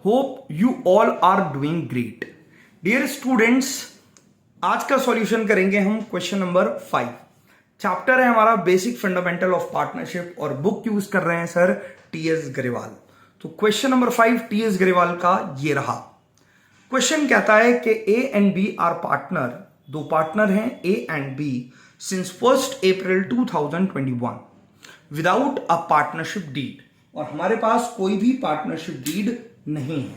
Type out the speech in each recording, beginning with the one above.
Hope you all are doing great. Dear students, आज का solution करेंगे हम क्वेश्चन नंबर 5। चैप्टर है हमारा बेसिक फंडामेंटल ऑफ पार्टनरशिप और बुक यूज कर रहे हैं सर टीएस ग्रेवाल। तो क्वेश्चन नंबर 5 टीएस ग्रेवाल का ये रहा। क्वेश्चन कहता है कि A and B are partner, दो पार्टनर हैं A and B since 1 April 2021 without a partnership deed, और हमारे पास कोई भी पार्टनरशिप डीड नहीं है।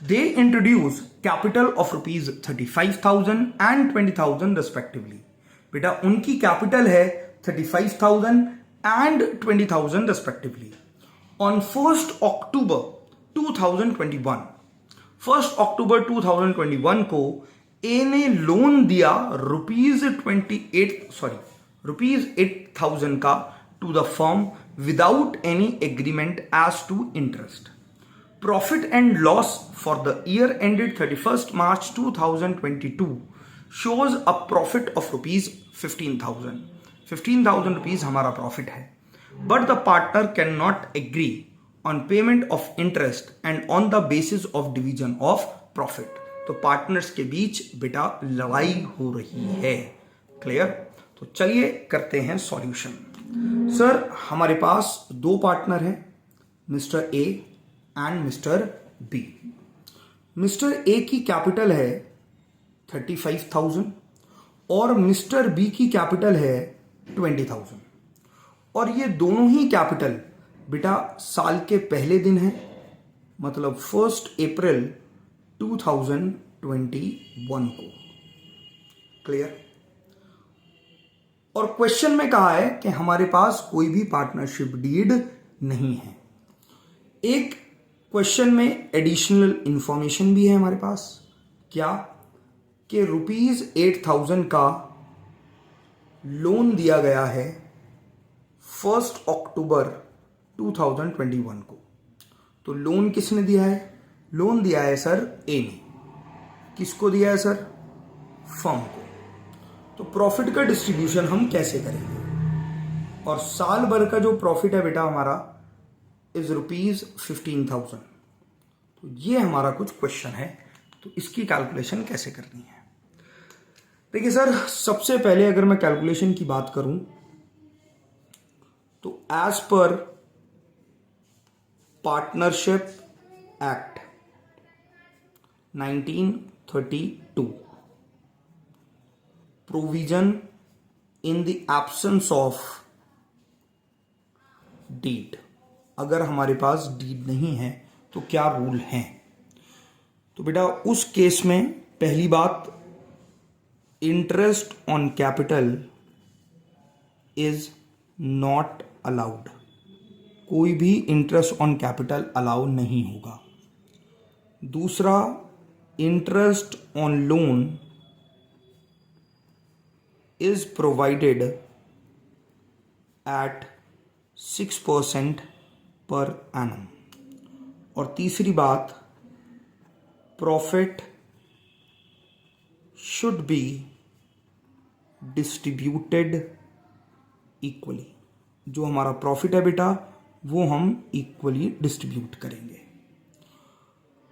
They introduce capital of rupees 35,000 and 20,000 respectively. बेटा उनकी कैपिटल है 35,000 and 20,000 respectively. On 1 October 2021, 1 October 2021 को ए ने लोन दिया रुपीज 8,000 का to the firm without any agreement as to interest. Profit and loss for the year ended 31st March 2022 shows a profit of rupees 15,000. 15,000 rupees हमारा profit है, but the partner cannot agree on payment of interest and on the basis of division of profit. तो partners के बीच बेटा लड़ाई हो रही है। Clear? तो चलिए करते हैं सॉल्यूशन। सर हमारे पास दो पार्टनर हैं, mister A and mister B. Mister A की कैपिटल है 35,000 और मिस्टर बी की कैपिटल है 20,000, और ये दोनों ही कैपिटल बेटा साल के पहले दिन है, मतलब 1 अप्रैल 2021 को। क्लियर? और क्वेश्चन में कहा है कि हमारे पास कोई भी पार्टनरशिप डीड नहीं है। एक क्वेश्चन में एडिशनल इंफॉर्मेशन भी है हमारे पास, क्या कि रुपीज 8,000 का लोन दिया गया है 1 अक्टूबर 2021 को। तो लोन किसने दिया है? लोन दिया है सर ए ने। किसको दिया है सर? फर्म को। तो प्रॉफिट का डिस्ट्रीब्यूशन हम कैसे करेंगे? और साल भर का जो प्रॉफिट है बेटा हमारा इज रुपीज 15,000। तो ये हमारा कुछ क्वेश्चन है, तो इसकी कैलकुलेशन कैसे करनी है? देखिए सर, सबसे पहले अगर मैं कैलकुलेशन की बात करूं तो as per partnership act 1932 provision in the absence of deed, अगर हमारे पास डीड नहीं है तो क्या रूल है? तो बेटा उस केस में पहली बात, interest on capital is not allowed. कोई भी इंटरेस्ट ऑन कैपिटल अलाउ नहीं होगा। दूसरा, interest on loan is provided at 6% per annum। और तीसरी बात, profit should be distributed equally. जो हमारा प्रॉफिट है बेटा वो हम इक्वली डिस्ट्रीब्यूट करेंगे।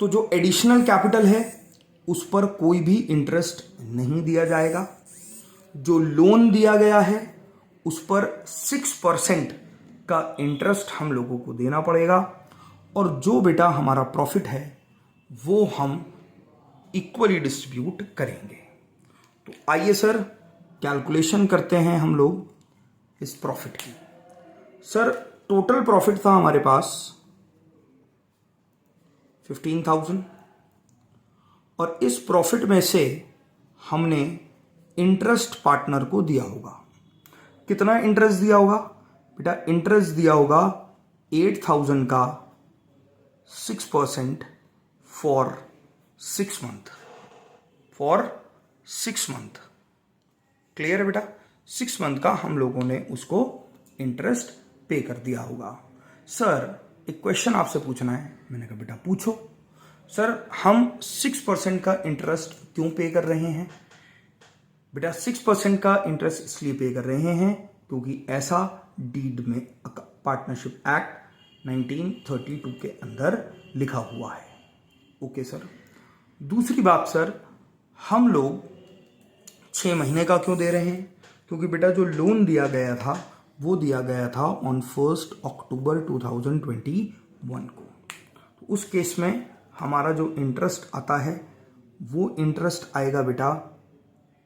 तो जो एडिशनल कैपिटल है उस पर कोई भी इंटरेस्ट नहीं दिया जाएगा। जो लोन दिया गया है उस पर 6% का इंटरेस्ट हम लोगों को देना पड़ेगा, और जो बेटा हमारा प्रॉफिट है वो हम इक्वली डिस्ट्रीब्यूट करेंगे। तो आइए सर कैलकुलेशन करते हैं हम लोग इस प्रॉफिट की। सर टोटल प्रॉफिट था हमारे पास 15,000, और इस प्रॉफिट में से हमने इंटरेस्ट पार्टनर को दिया होगा। कितना इंटरेस्ट दिया होगा बेटा? इंटरेस्ट दिया होगा 8,000 का 6% for 6 month. For 6 month. Clear है बेटा? 6 मंथ का हम लोगों ने उसको इंटरेस्ट पे कर दिया होगा। सर एक क्वेश्चन आपसे पूछना है। मैंने कहा बेटा पूछो। सर हम 6% का इंटरेस्ट क्यों पे कर रहे हैं? बेटा 6% का इंटरेस्ट इसलिए पे कर रहे हैं क्योंकि ऐसा डीड में पार्टनरशिप एक्ट 1932 के अंदर लिखा हुआ है। Okay sir. दूसरी बात सर, हम लोग 6 महीने का क्यों दे रहे हैं? क्योंकि बेटा जो लोन दिया गया था वो दिया गया था ऑन 1 अक्टूबर 2021 को। तो उस केस में हमारा जो इंटरेस्ट आता है वो इंटरेस्ट आएगा बेटा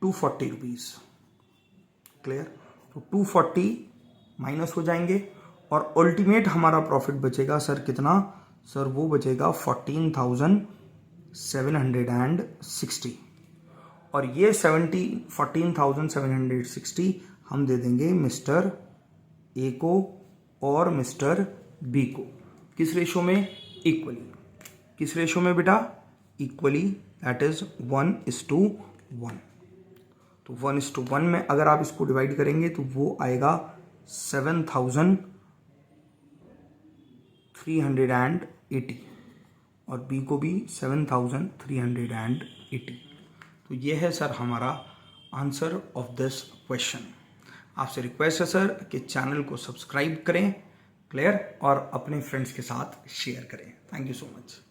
240 रुपीज़। क्लियर? तो 240 माइनस हो जाएंगे और अल्टीमेट हमारा प्रॉफिट बचेगा सर कितना? सर वो बचेगा 14,760 और ये 14,760 हम दे देंगे मिस्टर ए को और मिस्टर बी को। किस रेशो में? इक्वली। किस रेशो में बेटा? Equally, that is 1:1। तो 1:1 में अगर आप इसको डिवाइड करेंगे तो वो आएगा 7,380 और बी को भी 7,380। तो ये है सर हमारा आंसर ऑफ दिस क्वेश्चन। आपसे रिक्वेस्ट है सर कि चैनल को सब्सक्राइब करें, क्लियर, और अपने फ्रेंड्स के साथ शेयर करें। Thank you so much.